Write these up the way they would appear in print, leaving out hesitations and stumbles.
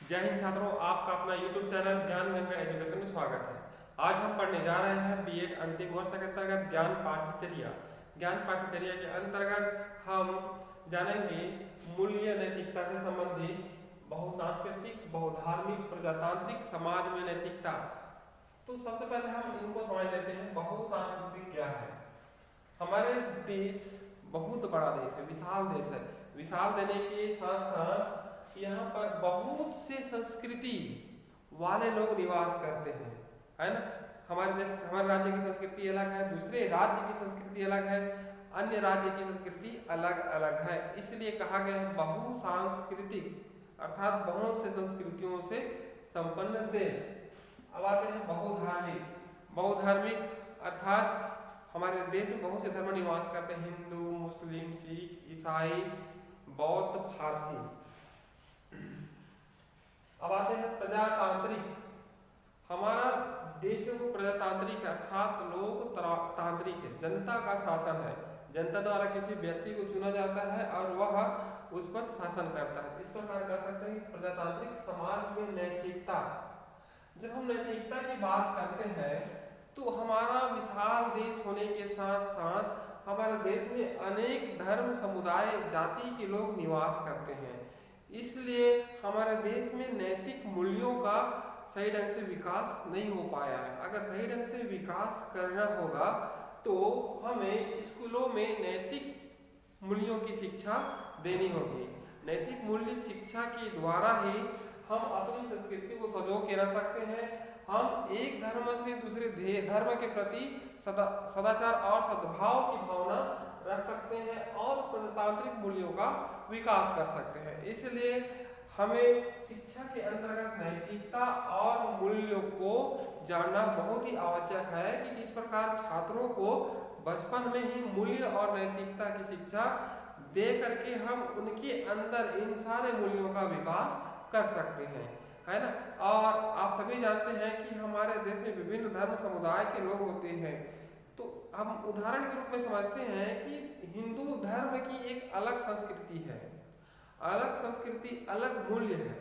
जय हिंद छात्रों, आपका अपना YouTube चैनल ज्ञान गंगा एजुकेशन में स्वागत है। आज हम पढ़ने जा रहे हैं बीएड अंतिम वर्ष के अंतर्गत ज्ञान पाठ्यचर्या। ज्ञान पाठ्यचर्या के अंतर्गत हम जानेंगे मूल्य नैतिकता से संबंधित बहुसांस्कृतिक, बहुधार्मिक, प्रजातांत्रिक समाज में नैतिकता। तो सबसे पहले हम इनको समझ लेते हैं। बहुसांस्कृतिक क्या है? हमारे देश बहुत बड़ा देश है, विशाल देश है। विशाल देने के साथ साथ यहाँ पर बहुत से संस्कृति वाले लोग निवास करते हैं, है ना। हमारे देश, हमारे राज्य की संस्कृति अलग है, दूसरे राज्य की संस्कृति अलग है, अन्य राज्य की संस्कृति अलग अलग है। इसलिए कहा गया है बहुसांस्कृतिक, अर्थात बहुत से संस्कृतियों से संपन्न देश। अब आते हैं बहुधार्मिक। बहुधार्मिक अर्थात हमारे देश में बहुत से धर्म निवास करते हैं, हिंदू, मुस्लिम, सिख, ईसाई, बौद्ध, फारसी। अब आते हैं प्रजातांत्रिक। हमारा देश वो प्रजातांत्रिक है, अर्थात लोकतांत्रिक है, जनता का शासन है। जनता द्वारा किसी व्यक्ति को चुना जाता है और वह उस पर शासन करता है। इस प्रकार कह सकते हैं प्रजातांत्रिक समाज में नैतिकता। जब हम नैतिकता की बात करते हैं तो हमारा विशाल देश होने के साथ साथ हमारे देश में अनेक धर्म, समुदाय, जाति के लोग निवास करते हैं। इसलिए हमारे देश में नैतिक मूल्यों का सही ढंग से विकास नहीं हो पाया है। अगर सही ढंग से विकास करना होगा तो हमें स्कूलों में नैतिक मूल्यों की शिक्षा देनी होगी। नैतिक मूल्य शिक्षा के द्वारा ही हम अपनी संस्कृति को संजो के रख सकते हैं। हम एक धर्म से दूसरे धर्म के प्रति सदाचार और सद्भाव की भावना रख सकते हैं और प्रजातांत्रिक मूल्यों का विकास कर सकते हैं। इसलिए हमें शिक्षा के अंतर्गत नैतिकता और मूल्यों को जानना बहुत ही आवश्यक है कि किस प्रकार छात्रों को बचपन में ही मूल्य और नैतिकता की शिक्षा दे करके हम उनके अंदर इन सारे मूल्यों का विकास कर सकते हैं, है ना। और आप सभी जानते हैं कि हमारे देश में विभिन्न धर्म समुदाय के लोग होते हैं। तो हम उदाहरण के रूप में समझते हैं कि हिंदू धर्म की एक अलग संस्कृति है, अलग संस्कृति, अलग मूल्य है।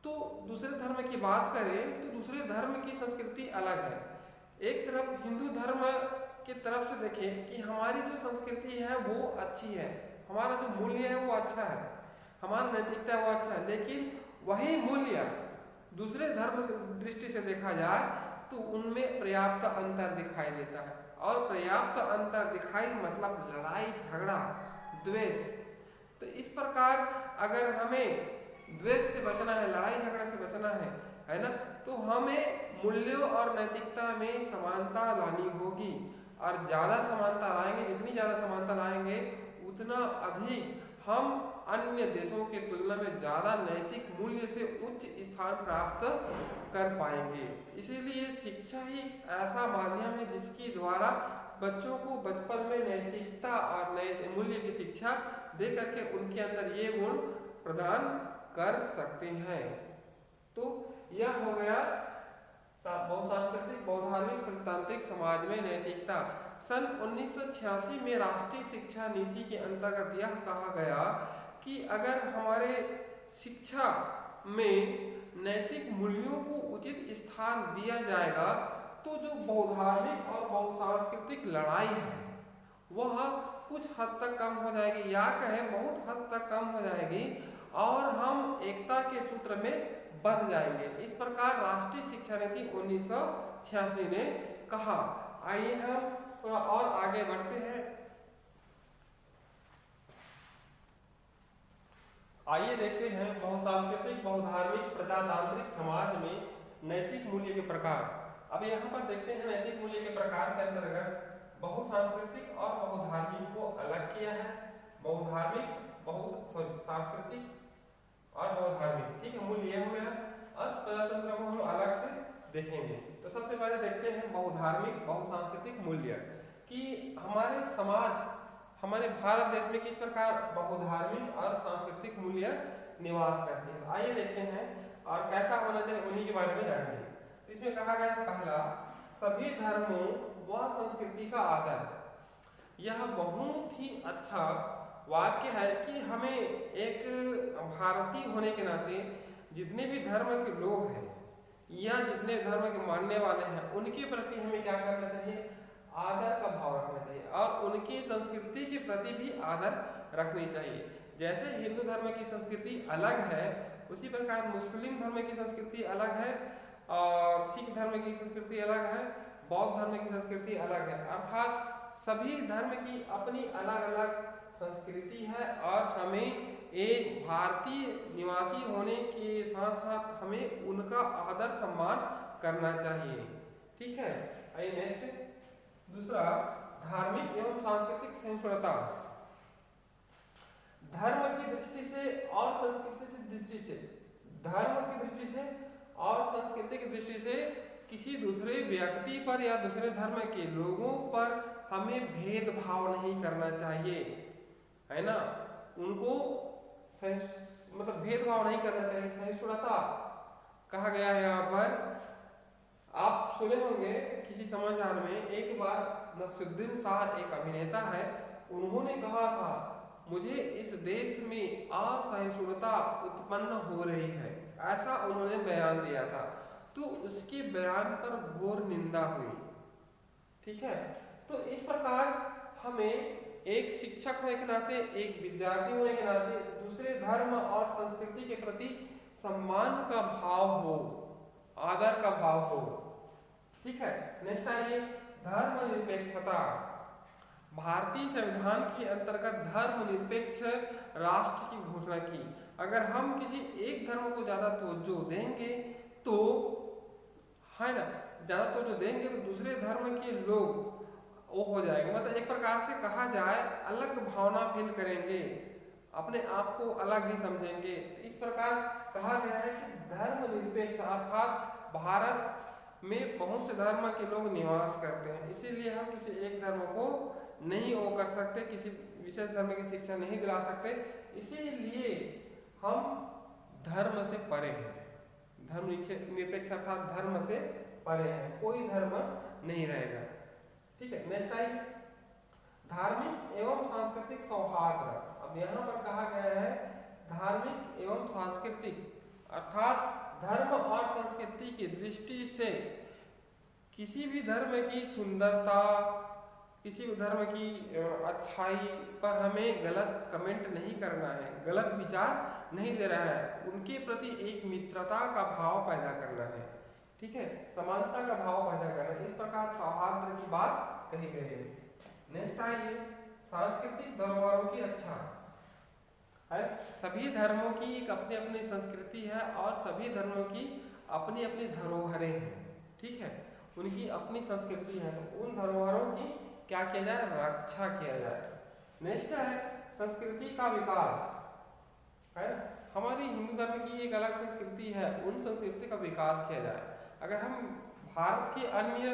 तो दूसरे धर्म की बात करें तो दूसरे धर्म की संस्कृति अलग है। एक तरफ हिंदू धर्म की तरफ से देखें कि हमारी जो संस्कृति है वो अच्छी है, हमारा जो मूल्य है वो अच्छा है, हमारा नैतिकता वो अच्छा है। लेकिन वही मूल्य दूसरे धर्म की दृष्टि से देखा जाए तो उनमें पर्याप्त अंतर दिखाई देता है। और पर्याप्त अंतर दिखाई मतलब लड़ाई झगड़ा, द्वेष। तो इस प्रकार अगर हमें द्वेष से बचना है, लड़ाई झगड़े से बचना है ना, तो हमें मूल्यों और नैतिकता में समानता लानी होगी। और ज़्यादा समानता लाएंगे, जितनी ज़्यादा समानता लाएंगे उतना अधिक हम अन्य देशों की तुलना में ज़्यादा नैतिक मूल्य से उच्च स्थान प्राप्त कर पाएंगे। इसीलिए शिक्षा ही ऐसा माध्यम है जिसके द्वारा बच्चों को बचपन में नैतिकता और मूल्य की शिक्षा दे करके उनके अंदर ये गुण प्रदान कर सकते हैं। तो यह हो गया बहुसांस्कृतिक, बहुधार्मिक, प्रजातांत्रिक समाज में नैतिकता। सन 1986 में राष्ट्रीय शिक्षा नीति के अंतर्गत यह कहा गया कि अगर हमारे शिक्षा में नैतिक मूल्यों को उचित स्थान दिया जाएगा तो जो बहुधार्मिक और बहुसांस्कृतिक लड़ाई है वह कुछ हद तक कम हो जाएगी, या कहें बहुत हद तक कम हो जाएगी और हम एकता के सूत्र में बंध जाएंगे। इस प्रकार राष्ट्रीय शिक्षा नीति 1986 ने कहा। आइए हम थोड़ा और आगे बढ़ते हैं। आइए देखते हैं बहुसांस्कृतिक, बहुधार्मिक, प्रजातांत्रिक समाज में नैतिक मूल्य के प्रकार। अब यहाँ पर देखते हैं नैतिक मूल्य के प्रकार के अंतर्गत बहुसांस्कृतिक और बहुधार्मिक को अलग किया है। बहुधार्मिक, बहुसांस्कृतिक और बहुधार्मिक, ठीक है, मूल्य हो गया। और प्रजातंत्र को हम अलग से देखेंगे। तो सबसे पहले देखते हैं बहुधार्मिक, बहुसांस्कृतिक मूल्य कि हमारे समाज, हमारे भारत देश में किस प्रकार बहुधार्मिक और सांस्कृतिक मूल्य निवास करते हैं। आइए देखते हैं और कैसा होना चाहिए उन्हीं के बारे में जानेंगे। इसमें कहा गया पहला, सभी धर्मों व संस्कृति का आदर। यह बहुत ही अच्छा वाक्य है कि हमें एक भारतीय होने के नाते जितने भी धर्म के लोग हैं या जितने धर्म के मानने वाले हैं उनके प्रति हमें क्या करना चाहिए, आदर का भाव रखना चाहिए और उनकी संस्कृति के प्रति भी आदर रखनी चाहिए। जैसे हिंदू धर्म की संस्कृति अलग है उसी प्रकार मुस्लिम धर्म की संस्कृति अलग है और सिख धर्म की संस्कृति अलग है, बौद्ध धर्म की संस्कृति अलग है। अर्थात सभी धर्म की अपनी अलग अलग संस्कृति है और हमें एक भारतीय निवासी होने के साथ साथ हमें उनका आदर सम्मान करना चाहिए। ठीक है, आइए नेक्स्ट दूसरा, धार्मिक एवं सांस्कृतिक सहिष्णुता। धर्म की दृष्टि से और संस्कृति की दृष्टि से, धर्म की दृष्टि से और संस्कृति की दृष्टि से किसी दूसरे व्यक्ति पर या दूसरे धर्म के लोगों पर हमें भेदभाव नहीं करना चाहिए, है ना। उनको मतलब भेदभाव नहीं करना चाहिए, सहिष्णुता कहा गया है यहाँ पर। आप सुने होंगे किसी समाचार में, एक बार नसीरुद्दीन शाह एक अभिनेता है, उन्होंने कहा था मुझे इस देश में असहिष्णुता उत्पन्न हो रही है, ऐसा उन्होंने बयान दिया था। तो उसके बयान पर घोर निंदा हुई। ठीक है, तो इस प्रकार हमें एक शिक्षक होने के नाते, एक विद्यार्थी होने के नाते दूसरे धर्म और संस्कृति के प्रति सम्मान का भाव हो, आदर का भाव हो। ठीक है, नेक्स्ट आइए, धर्मनिरपेक्षता। भारतीय संविधान के अंतर्गत धर्मनिरपेक्ष राष्ट्र की घोषणा की। अगर हम किसी एक धर्म को ज्यादा तवज्जो देंगे तो, है ना, ज्यादा तवज्जो देंगे तो दूसरे धर्म के लोग वो हो जाएंगे, मतलब एक प्रकार से कहा जाए अलग भावना फील करेंगे, अपने आप को अलग ही समझेंगे। तो इस प्रकार कहा गया है कि धर्मनिरपेक्ष अर्थात भारत में बहुत से धर्म के लोग निवास करते हैं, इसीलिए हम किसी एक धर्म को नहीं वो कर सकते, किसी विशेष धर्म की शिक्षा नहीं दिला सकते, इसीलिए हम धर्म से परे हैं। धर्म निरपेक्ष अर्थात धर्म से परे हैं, कोई धर्म नहीं रहेगा। ठीक है, नेक्स्ट आई, धार्मिक एवं सांस्कृतिक सौहार्द। अब यहाँ पर कहा गया है धार्मिक एवं सांस्कृतिक अर्थात धर्म और संस्कृति की दृष्टि से किसी भी धर्म की सुंदरता, किसी भी धर्म की अच्छाई पर हमें गलत कमेंट नहीं करना है, गलत विचार नहीं दे रहा है, उनके प्रति एक मित्रता का भाव पैदा करना है। ठीक है, समानता का भाव पैदा करना है, इस प्रकार सौहार्द की बात कही गई है। नेक्स्ट आइए, सांस्कृतिक धरोहरों की रक्षा है। सभी धर्मों की एक अपनी अपनी संस्कृति है और सभी धर्मों की अपनी अपनी धरोहरें हैं। ठीक है, उनकी अपनी संस्कृति है, तो उन धरोहरों की क्या किया जाए, रक्षा किया जाए। नेक्स्ट है संस्कृति का विकास, है ना। हमारी हिंदू धर्म की एक अलग संस्कृति है, उन संस्कृति का विकास किया जाए। अगर हम भारत के अन्य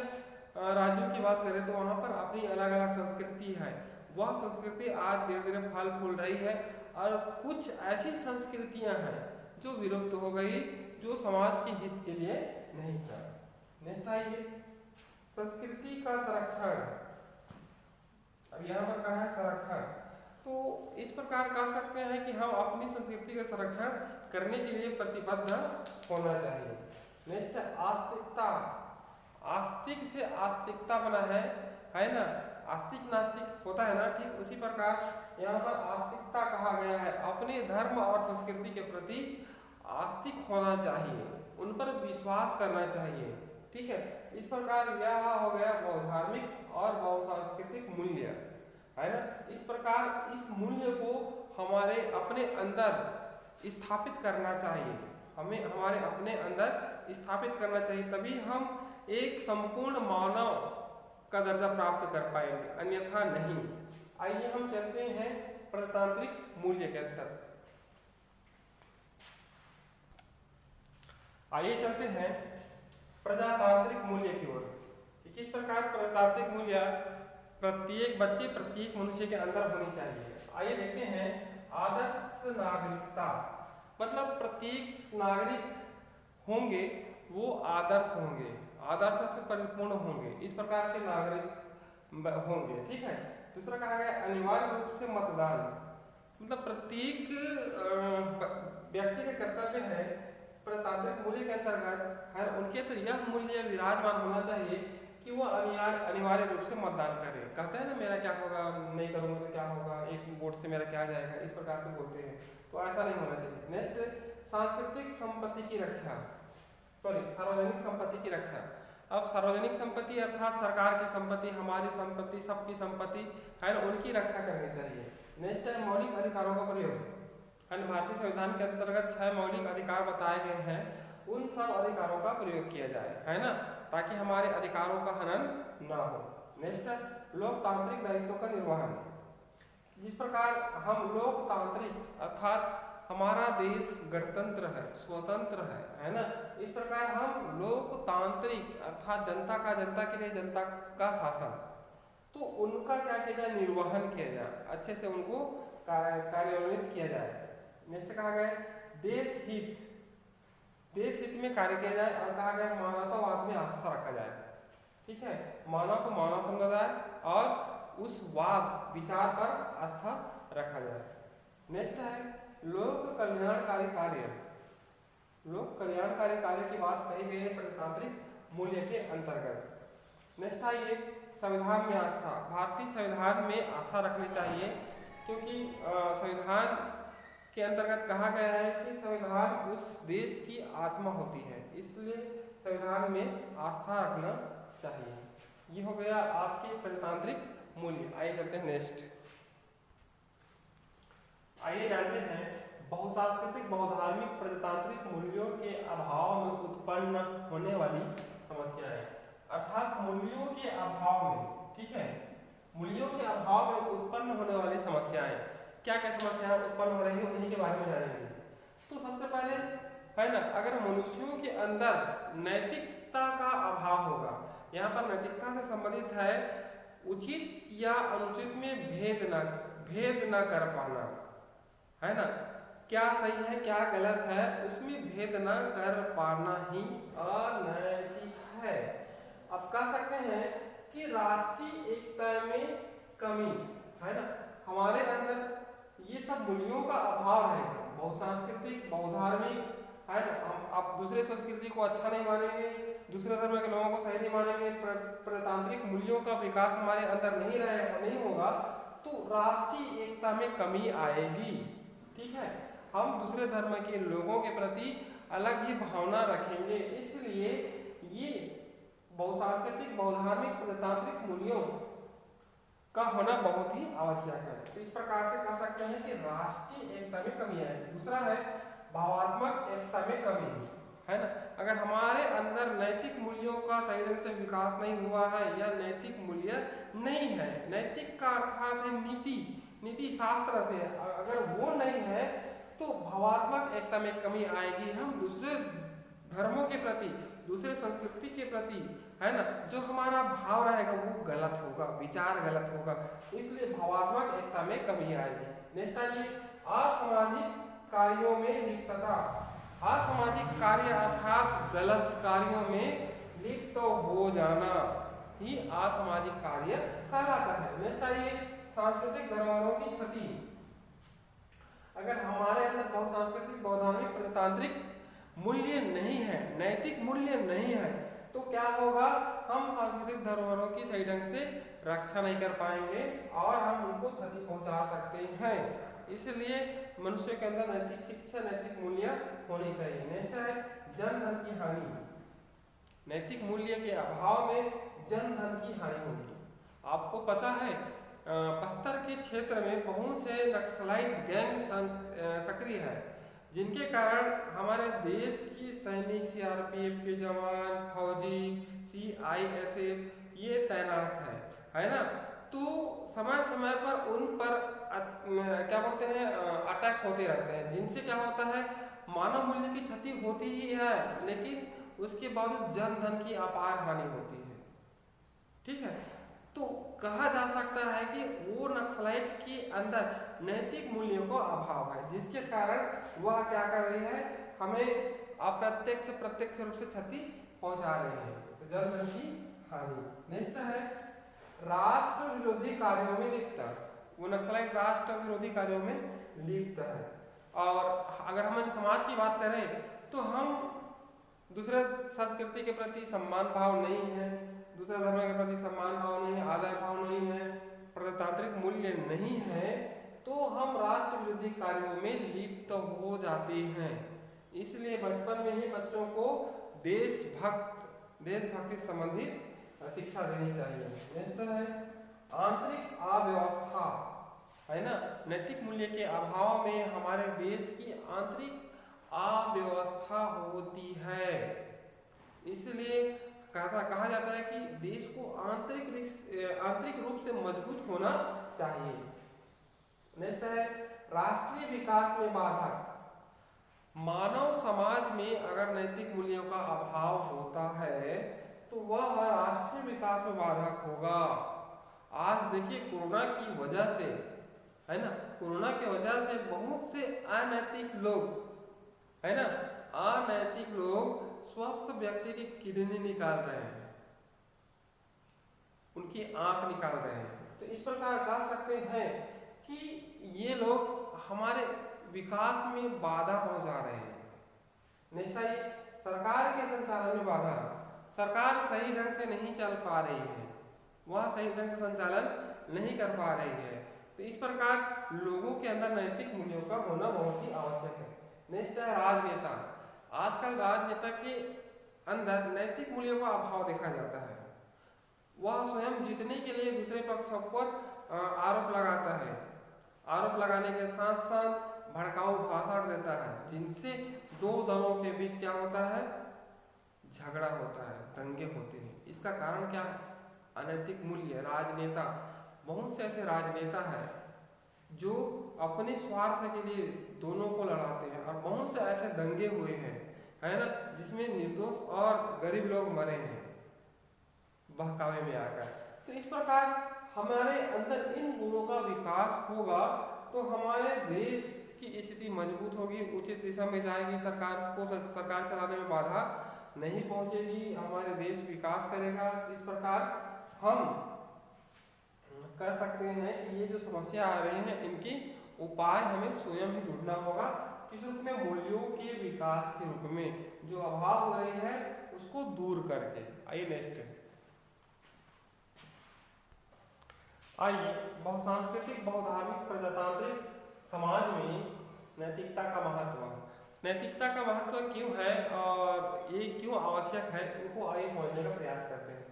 राज्यों की बात करें तो वहाँ पर अपनी अलग अलग संस्कृति है, वह संस्कृति आज धीरे धीरे फल फूल रही है और कुछ ऐसी संस्कृतियां हैं जो विलुप्त हो गई, जो समाज के हित के लिए नहीं था। नेक्स्ट आइए, संस्कृति का संरक्षण। अब यहाँ पर कहा है संरक्षण, तो इस प्रकार कह सकते हैं कि हम अपनी संस्कृति का संरक्षण करने के लिए प्रतिबद्ध होना चाहिए। नेक्स्ट आस्तिकता। आस्तिक से आस्तिकता बना है ना, आस्तिक नास्तिक होता है ना, ठीक उसी प्रकार यहाँ पर आस्तिकता कहा गया है। अपने धर्म और संस्कृति के प्रति आस्तिक होना चाहिए, उन पर विश्वास करना चाहिए। ठीक है, इस प्रकार यह हो गया बहुधार्मिक और बहुसांस्कृतिक मूल्य, है ना। इस प्रकार इस मूल्य को हमारे अपने अंदर स्थापित करना चाहिए, हमें हमारे अपने अंदर स्थापित करना चाहिए, तभी हम एक संपूर्ण मानव का दर्जा प्राप्त कर पाएंगे, अन्यथा नहीं। आइए हम चलते हैं प्रजातांत्रिक मूल्य के अंतर। आइए चलते हैं प्रजातांत्रिक मूल्य की ओर कि किस प्रकार प्रजातांत्रिक मूल्य प्रत्येक बच्चे, प्रत्येक मनुष्य के अंदर होनी चाहिए। आइए देखते हैं आदर्श नागरिकता, मतलब प्रत्येक नागरिक होंगे वो आदर्श होंगे, आदर्श से परिपूर्ण होंगे, इस प्रकार के नागरिक होंगे। ठीक है, दूसरा कहा गया अनिवार्य रूप से मतदान, मतलब प्रत्येक व्यक्ति का कर्तव्य है प्रजातांत्रिक मूल्य के अंतर्गत है उनके तो यह मूल्य विराजमान होना चाहिए कि वो अनिवार्य रूप से मतदान करे। कहते हैं ना मेरा क्या होगा, नहीं करूँगा तो क्या होगा, एक वोट से मेरा क्या जाएगा, इस प्रकार से बोलते हैं, तो ऐसा नहीं होना चाहिए। नेक्स्ट, सांस्कृतिक संपत्ति की रक्षा, सार्वजनिक संपत्ति की रक्षा। अब सार्वजनिक संपत्ति अर्थात सरकार की संपत्ति, हमारी संपत्ति, सबकी संपत्ति है ना, उनकी रक्षा करनी चाहिए। नेक्स्ट है मौलिक अधिकारों का प्रयोग। भारतीय संविधान के अंतर्गत 6 मौलिक अधिकार बताए गए हैं, उन सब अधिकारों का प्रयोग किया जाए, है ना, ताकि हमारे अधिकारों का हनन ना हो। नेक्स्ट है लोकतांत्रिक दायित्वों का निर्वहन। जिस प्रकार हम लोकतांत्रिक अर्थात हमारा देश गणतंत्र है, स्वतंत्र है ना, इस प्रकार हम लोकतांत्रिक अर्थात जनता के लिए जनता का शासन, तो उनका क्या किया जाए, निर्वहन किया जाए, अच्छे से उनको कार्यान्वित किया जाए। नेक्स्ट कहा गया देश हित में कार्य किया जाए, और कहा गया मानवतावाद में आस्था रखा जाए। ठीक है, मानव को मानव समझा जाए और उस विचार पर आस्था रखा जाए। नेक्स्ट है लोक कल्याणकारी कार्य। लोक कल्याणकारी कार्य की बात कही गई है प्रजातांत्रिक मूल्य के अंतर्गत। नेक्स्ट है संविधान में आस्था। भारतीय संविधान में आस्था रखनी चाहिए, क्योंकि संविधान के अंतर्गत कहा गया है कि संविधान उस देश की आत्मा होती है, इसलिए संविधान में आस्था रखना चाहिए। ये हो गया आपके प्रजातांत्रिक मूल्य। आइए करते हैं नेक्स्ट। आइए जानते हैं बहुसांस्कृतिक बहुधार्मिक प्रजातांत्रिक मूल्यों के अभाव में उत्पन्न होने वाली समस्याएं, अर्थात मूल्यों के अभाव में, ठीक है, मूल्यों के अभाव में उत्पन्न होने वाली समस्याएं, क्या क्या समस्याएं उत्पन्न हो रही है उन्हीं के बारे में जानेंगे। तो सबसे पहले है ना, अगर मनुष्यों के अंदर नैतिकता का अभाव होगा, यहाँ पर नैतिकता से संबंधित है उचित या अनुचित में भेद न कर पाना, है ना, क्या सही है क्या गलत है उसमें भेद न कर पाना ही अनैतिक है। अब कह सकते हैं कि राष्ट्रीय एकता में कमी, है ना, हमारे अंदर ये सब मूल्यों का अभाव रहेगा, बहुसांस्कृतिक बहुधार्मिक, है ना, हम आप दूसरे संस्कृति को अच्छा नहीं मानेंगे, दूसरे धर्म के लोगों को सही नहीं मानेंगे, प्रजातांत्रिक मूल्यों का विकास हमारे अंदर नहीं होगा, तो राष्ट्रीय एकता में कमी आएगी। ठीक है, हम दूसरे धर्म के लोगों के प्रति अलग ही भावना रखेंगे, इसलिए ये बहुसांस्कृतिक बहुधार्मिक प्रजातांत्रिक मूल्यों का होना बहुत ही आवश्यक है। तो इस प्रकार से कह सकते हैं कि राष्ट्रीय एकता में कमी आएगी। दूसरा है भावात्मक एकता में कमी, है ना, अगर हमारे अंदर नैतिक मूल्यों का सही ढंग से विकास नहीं हुआ है या नैतिक मूल्य नहीं है, नैतिक का अर्थात है नीति शास्त्र से, अगर वो नहीं है तो भावात्मक एकता में कमी आएगी। हम दूसरे धर्मों के प्रति, दूसरे संस्कृति के प्रति, है ना, जो हमारा भाव रहेगा वो गलत होगा, विचार गलत होगा, इसलिए भावात्मक एकता में कमी आएगी। नेक्स्ट आइए असामाजिक कार्यों में लिप्तता। असामाजिक कार्य अर्थात गलत कार्यों में लिप्त हो जाना ही असामाजिक कार्य कहलाता है। नेक्स्ट आइए सांस्कृतिक धरोहरों की क्षति। अगर हमारे अंदर बहुसांस्कृतिक बहुधार्मिक प्रजातांत्रिक मूल्य नहीं है, नैतिक मूल्य नहीं है, तो क्या होगा, हम सांस्कृतिक धरोहरों की सही ढंग से रक्षा नहीं कर पाएंगे और हम उनको क्षति पहुंचा सकते हैं। इसलिए मनुष्य के अंदर नैतिक शिक्षा, नैतिक मूल्य होनी चाहिए। नेक्स्ट है जन धन की हानि। नैतिक मूल्य के अभाव में जन धन की हानि होगी। आपको पता है बस्तर के क्षेत्र में बहुत से नक्सलाइट गैंग सक्रिय है, जिनके कारण हमारे देश की सैनिक, सीआरपीएफ के जवान, फौजी, सीआईएसएफ ये तैनात है ना, तो समय समय पर उन पर क्या बोलते हैं अटैक होते रहते हैं, जिनसे क्या होता है मानव मूल्य की क्षति होती ही है, लेकिन उसके बावजूद जन धन की अपार हानि होती है। ठीक है, तो कहा जा सकता है कि वो नक्सलाइट के अंदर नैतिक मूल्यों का अभाव है, जिसके कारण वह क्या कर रही है, हमें अप्रत्यक्ष प्रत्यक्ष रूप से क्षति पहुंचा रही है, तो जन धन की हानि। नेक्स्ट है राष्ट्र विरोधी कार्यों में लिप्त। वो नक्सलाइट राष्ट्र विरोधी कार्यों में लिप्त है। और अगर हम समाज की बात करें तो तो हम दूसरे संस्कृति के प्रति सम्मान भाव नहीं है, दूसरे धर्म के प्रति सम्मान भाव नहीं है, आदर भाव नहीं है, प्रजातांत्रिक मूल्य नहीं है, तो हम राष्ट्र विरोधी कार्यों में लिप्त हो जाते हैं। इसलिए बचपन में ही बच्चों को देशभक्ति संबंधित शिक्षा देनी चाहिए। नेक्स्ट है आंतरिक अव्यवस्था, है ना। नैतिक मूल्य के अभाव में हमारे देश की आंतरिक अव्यवस्था होती है। इसलिए कहा जाता है कि देश को आंतरिक रूप से मजबूत होना चाहिए। नेक्स्ट है राष्ट्रीय विकास में बाधक। मानव समाज में अगर नैतिक मूल्यों का अभाव होता है तो वह राष्ट्रीय विकास में बाधक होगा। आज देखिए कोरोना की वजह से, है ना, कोरोना की वजह से बहुत से अनैतिक लोग, है ना, अनैतिक लोग स्वस्थ व्यक्ति की किडनी निकाल रहे हैं, उनकी आंख निकाल रहे हैं। तो इस प्रकार कह सकते हैं कि ये लोग हमारे विकास में बाधा पहुंचा रहे हैं। नेक्स्ट है सरकार के संचालन में बाधा। सरकार सही ढंग से नहीं चल पा रही है, वह सही ढंग से संचालन नहीं कर पा रही है। तो इस प्रकार लोगों के अंदर नैतिक मूल्यों का होना बहुत ही आवश्यक है। नेक्स्ट है राजनेता। आजकल राजनेता के अंदर नैतिक मूल्यों का अभाव देखा जाता है। वह स्वयं जीतने के लिए दूसरे पक्षों पर आरोप लगाता है, आरोप लगाने के साथ साथ भड़काऊ भाषण देता है, जिनसे दो दलों के बीच क्या होता है, झगड़ा होता है, दंगे होते हैं। इसका कारण क्या है, अनैतिक मूल्य। राजनेता, बहुत से ऐसे राजनेता हैं जो अपने स्वार्थ के लिए दोनों को लड़ाते हैं, और बहुत से ऐसे दंगे हुए हैं, है ना, जिसमें निर्दोष और गरीब लोग मरे हैं बहकावे में आकर। तो इस प्रकार हमारे अंदर इन गुणों का विकास होगा तो हमारे देश की स्थिति मजबूत होगी, उचित दिशा में जाएगी, सरकार चलाने में बाधा नहीं पहुंचेगी, हमारे देश विकास करेगा। इस प्रकार हम कर सकते हैं कि ये जो समस्या आ रही है इनकी उपाय हमें स्वयं ही ढूंढना होगा। किस रूप में, मूल्यों के विकास के रूप में, जो अभाव हो रही है उसको दूर करके। आइए नेक्स्ट, आइए बहुसांस्कृतिक बहुधार्मिक प्रजातांत्रिक समाज में नैतिकता का महत्व। नैतिकता का महत्व क्यों है और ये क्यों आवश्यक है, इनको आइए समझने का प्रयास करते हैं।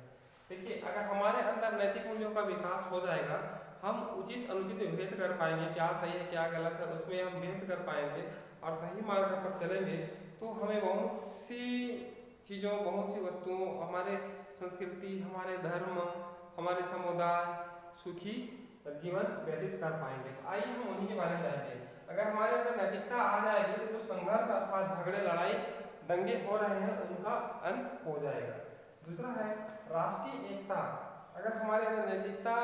देखिए, अगर हमारे अंदर नैतिक मूल्यों का विकास हो जाएगा, हम उचित अनुचित भेद कर पाएंगे, क्या सही है क्या गलत है, उसमें हम भेद कर पाएंगे और सही मार्ग पर चलेंगे, तो हमें बहुत सी चीज़ों, बहुत सी वस्तुओं, हमारे संस्कृति, हमारे धर्म, हमारे समुदाय सुखी जीवन व्यतीत कर पाएंगे। आइए हम उन्हीं के बारे में जानेंगे। अगर हमारे अंदर नैतिकता आ जाएगी तो जो संघर्ष अर्थात झगड़े, लड़ाई, दंगे हो रहे हैं उनका अंत हो जाएगा। दूसरा है राष्ट्रीय एकता। अगर हमारे अंदर नैतिकता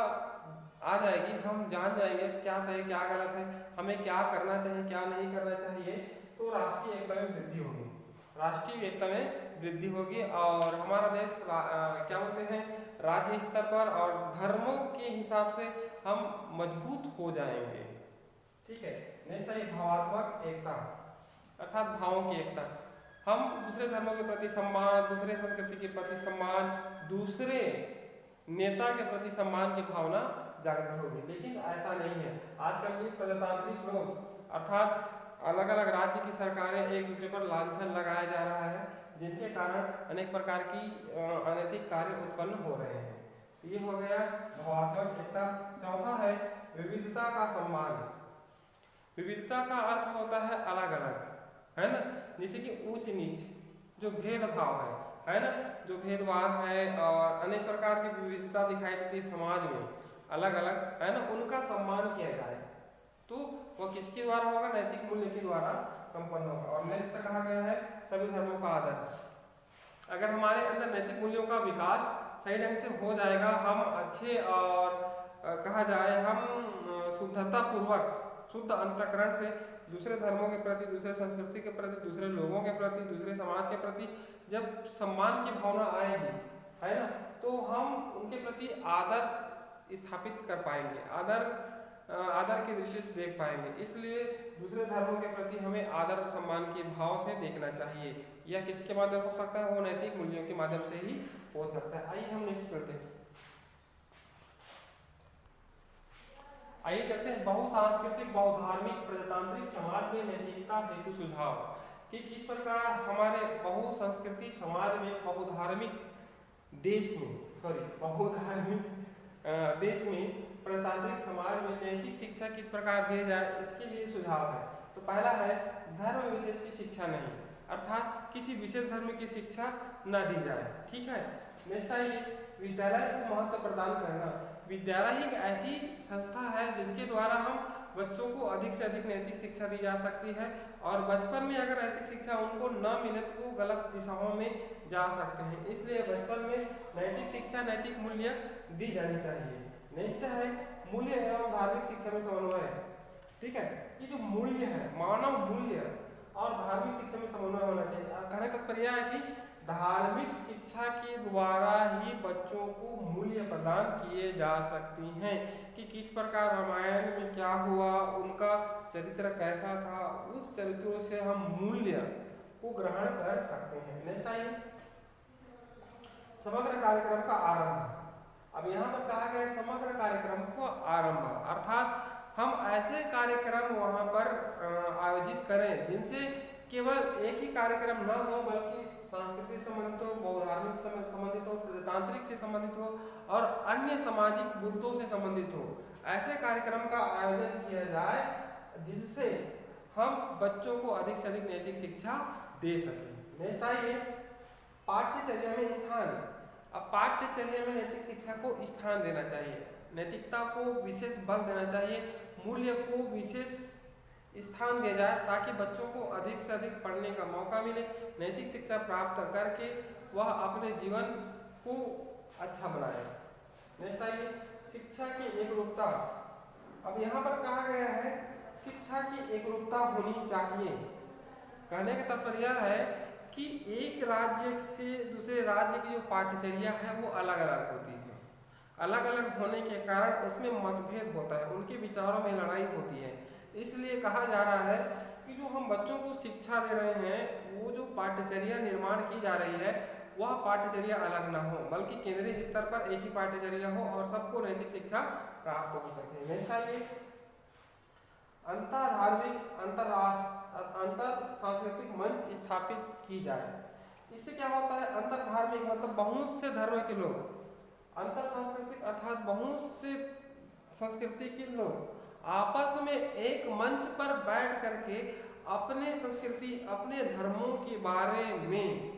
आ जाएगी, हम जान जाएंगे क्या सही क्या गलत है, हमें क्या करना चाहिए क्या नहीं करना चाहिए, तो राष्ट्रीय एकता में वृद्धि होगी, राष्ट्रीय एकता में वृद्धि होगी और हमारा देश क्या बोलते हैं, राज्य स्तर पर और धर्मों के हिसाब से हम मजबूत हो जाएंगे। ठीक है। नेक्स्ट है भावात्मक एकता, अर्थात भावों की एकता। हम दूसरे धर्मों के प्रति सम्मान, दूसरे संस्कृति के प्रति सम्मान, दूसरे नेता के प्रति सम्मान की भावना जागृत होगी। लेकिन ऐसा नहीं है। आजकल के प्रजातांत्रिक लोग, अर्थात अलग अलग राज्य की सरकारें एक दूसरे पर लांछन लगाया जा रहा है, जिनके कारण अनेक प्रकार की अनैतिक कार्य उत्पन्न हो रहे हैं। ये हो गया भावात्मक एकता। चौथा है विविधता का सम्मान। विविधता का अर्थ होता है अलग अलग, है ना, जैसे कि ऊंच नीच, जो भेदभाव है ना, जो भेदभाव है और अनेक प्रकार की विविधता दिखाई देती है समाज में, अलग अलग, है ना, उनका सम्मान किया जाए। तो वह किसके द्वारा होगा, नैतिक मूल्य के द्वारा संपन्न होगा। और नेक्स्ट कहा गया है सभी धर्मों का आदर। अगर हमारे अंदर नैतिक मूल्यों का विकास सही ढंग से हो जाएगा, हम अच्छे और कहा जाए हम शुद्धता पूर्वक, शुद्ध अंतःकरण से दूसरे धर्मों के प्रति, दूसरे संस्कृति के प्रति, दूसरे लोगों के प्रति, दूसरे समाज के प्रति जब सम्मान की भावना आएगी, है ना, तो हम उनके प्रति आदर स्थापित कर पाएंगे, आदर आदर की दृष्टि से देख पाएंगे। इसलिए दूसरे धर्मों के प्रति हमें आदर और सम्मान के भाव से देखना चाहिए। यह किसके माध्यम से हो सकता है? वो नैतिक मूल्यों के माध्यम से ही हो सकता है। आइए हम नेक्स्ट चलते हैं। आइए चलते हैं बहुसांस्कृतिक बहुधार्मिक प्रजातांत्रिक समाज में नैतिकता हेतु सुझाव, कि किस प्रकार हमारे बहुसंस्कृति समाज में बहुधार्मिक देश में प्रजातांत्रिक समाज में नैतिक शिक्षा किस प्रकार दी जाए, इसके लिए सुझाव है। तो पहला है धर्म विशेष की शिक्षा नहीं, अर्थात किसी विशेष धर्म की शिक्षा न दी जाए। ठीक है। नेक्स्ट आइए विद्यालय को महत्व प्रदान करना। विद्यालय ही एक ऐसी संस्था है जिनके द्वारा हम बच्चों को अधिक से अधिक नैतिक शिक्षा दी जा सकती है, और बचपन में अगर नैतिक शिक्षा उनको न मिले तो वो गलत दिशाओं में जा सकते हैं। इसलिए बचपन में नैतिक शिक्षा नैतिक मूल्य दी जानी चाहिए। नेक्स्ट है मूल्य एवं धार्मिक शिक्षा में समन्वय। ठीक है, ये जो मूल्य है, मानव मूल्य और धार्मिक शिक्षा में समन्वय होना चाहिए। कहने का तात्पर्य है कि धार्मिक शिक्षा के द्वारा ही बच्चों को मूल्य प्रदान किए जा सकती हैं, कि किस प्रकार रामायण में क्या हुआ, उनका चरित्र कैसा था, उस चरित्रों से हम मूल्य को ग्रहण कर सकते हैं। नेक्स्ट आइए समग्र कार्यक्रम का आरंभ। अब यहाँ पर कहा गया समग्र कार्यक्रम को आरंभ, अर्थात हम ऐसे कार्यक्रम वहाँ पर आयोजित करें जिनसे केवल एक ही कार्यक्रम न हो, बल्कि सांस्कृतिक से संबंधित हो, बहुधार्मिक से संबंधित हो, प्रजातांत्रिक से संबंधित हो और अन्य सामाजिक मुद्दों से संबंधित हो। ऐसे कार्यक्रम का आयोजन किया जाए जिससे हम बच्चों को अधिक से अधिक नैतिक शिक्षा दे सकें। नेक्स्ट आइए पाठ्यचर्या में स्थान। अब पाठ्यचर्या में नैतिक शिक्षा को स्थान देना चाहिए, नैतिकता को विशेष बल देना चाहिए, मूल्य को विशेष स्थान दिया जाए, ताकि बच्चों को अधिक से अधिक पढ़ने का मौका मिले, नैतिक शिक्षा प्राप्त करके वह अपने जीवन को अच्छा बनाए। नेक्स्ट आइए शिक्षा की एकरूपता। अब यहाँ पर कहा गया है शिक्षा की एकरूपता होनी चाहिए। कहने का तात्पर्य है कि एक राज्य से दूसरे राज्य की जो पाठ्यचर्या है वो अलग अलग होती है। अलग अलग होने के कारण उसमें मतभेद होता है, उनके विचारों में लड़ाई होती है। इसलिए कहा जा रहा है कि जो हम बच्चों को शिक्षा दे रहे हैं, वो जो पाठ्यचर्या निर्माण की जा रही है वह पाठ्यचर्या अलग ना हो, बल्कि केंद्रीय स्तर पर एक ही पाठ्यचर्या हो और सबको नैतिक शिक्षा प्राप्त हो सके। नेक्स्ट आइए अंतरधार्मिक अंतर सांस्कृतिक मंच स्थापित की जाए। इससे क्या होता है? अंतरधार्मिक मतलब बहुत से धर्म के लोग, अंतर सांस्कृतिक अर्थात बहुत से संस्कृति के लोग आपस में एक मंच पर बैठ करके अपने संस्कृति अपने धर्मों के बारे में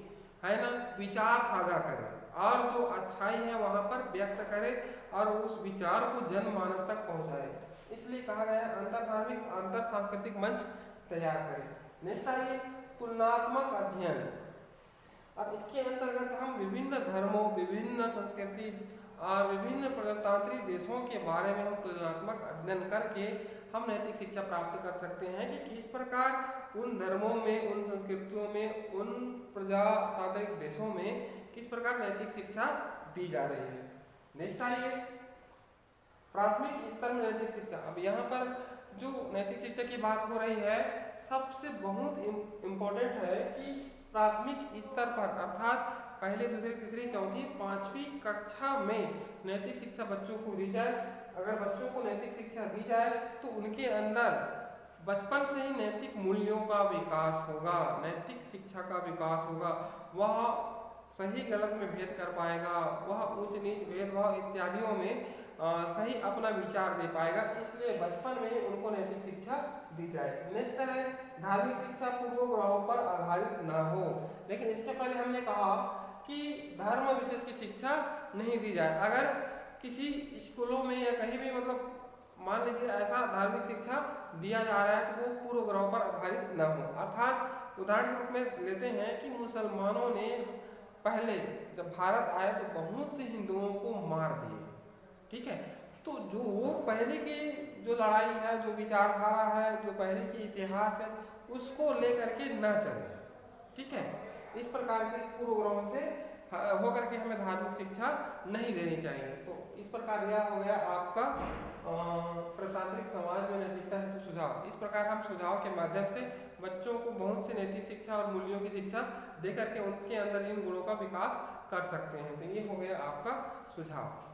है ना विचार साझा करें और जो अच्छाई है वहां पर व्यक्त करें और उस विचार को जनमानस तक पहुंचाए। इसलिए कहा गया अंतरधार्मिक अंतर सांस्कृतिक मंच तैयार करें। नेक्स्ट आइए तुलनात्मक अध्ययन। अब इसके अंतर्गत हम विभिन्न धर्मों, विभिन्न संस्कृति और विभिन्न प्रजातांत्रिक देशों के बारे में हम तुलनात्मक अध्ययन करके हम नैतिक शिक्षा प्राप्त कर सकते हैं कि किस प्रकार उन धर्मों में, उन संस्कृतियों में, उन प्रजातांत्रिक देशों में किस प्रकार नैतिक शिक्षा दी जा रही है। नेक्स्ट आइए प्राथमिक स्तर में नैतिक शिक्षा। अब यहाँ पर जो नैतिक शिक्षा की बात हो रही है, सबसे बहुत इम्पोर्टेंट है कि प्राथमिक स्तर पर अर्थात पहले, दूसरी, तीसरी, चौथी, पांचवी कक्षा में नैतिक शिक्षा बच्चों को दी जाए। अगर बच्चों को नैतिक शिक्षा दी जाए तो उनके अंदर बचपन से ही नैतिक मूल्यों का विकास होगा, नैतिक शिक्षा का विकास होगा। वह सही गलत में भेद कर पाएगा, वह ऊंच नीच भेदभाव इत्यादियों में सही अपना विचार दे पाएगा। इसलिए बचपन में ही उनको नैतिक शिक्षा दी जाए। नेक्स्ट है धार्मिक शिक्षा पूर्वग्रहों पर आधारित न हो। लेकिन इसके पहले हमने कहा कि धर्म विशेष की शिक्षा नहीं दी जाए। अगर किसी स्कूलों में या कहीं भी मतलब मान लीजिए ऐसा धार्मिक शिक्षा दिया जा रहा है तो वो पूर्वग्रहों पर आधारित न हो। अर्थात उदाहरण के रूप में लेते हैं कि मुसलमानों ने पहले जब भारत आए तो बहुत से हिंदुओं को मार दिए। ठीक है, तो जो वो पहले की जो लड़ाई है, जो विचारधारा है, जो पहले की इतिहास है, उसको लेकर के न चले। ठीक है, इस प्रकार के पूर्वग्रहों से होकर के हमें धार्मिक शिक्षा नहीं देनी चाहिए। तो इस प्रकार यह हो गया आपका प्रजातांत्रिक समाज में नैतिकता हेतु सुझाव। इस प्रकार हम सुझाव के माध्यम से बच्चों को बहुत सी नैतिक शिक्षा और मूल्यों की शिक्षा दे करके उनके अंदर इन गुणों का विकास कर सकते हैं। तो ये हो गया आपका सुझाव।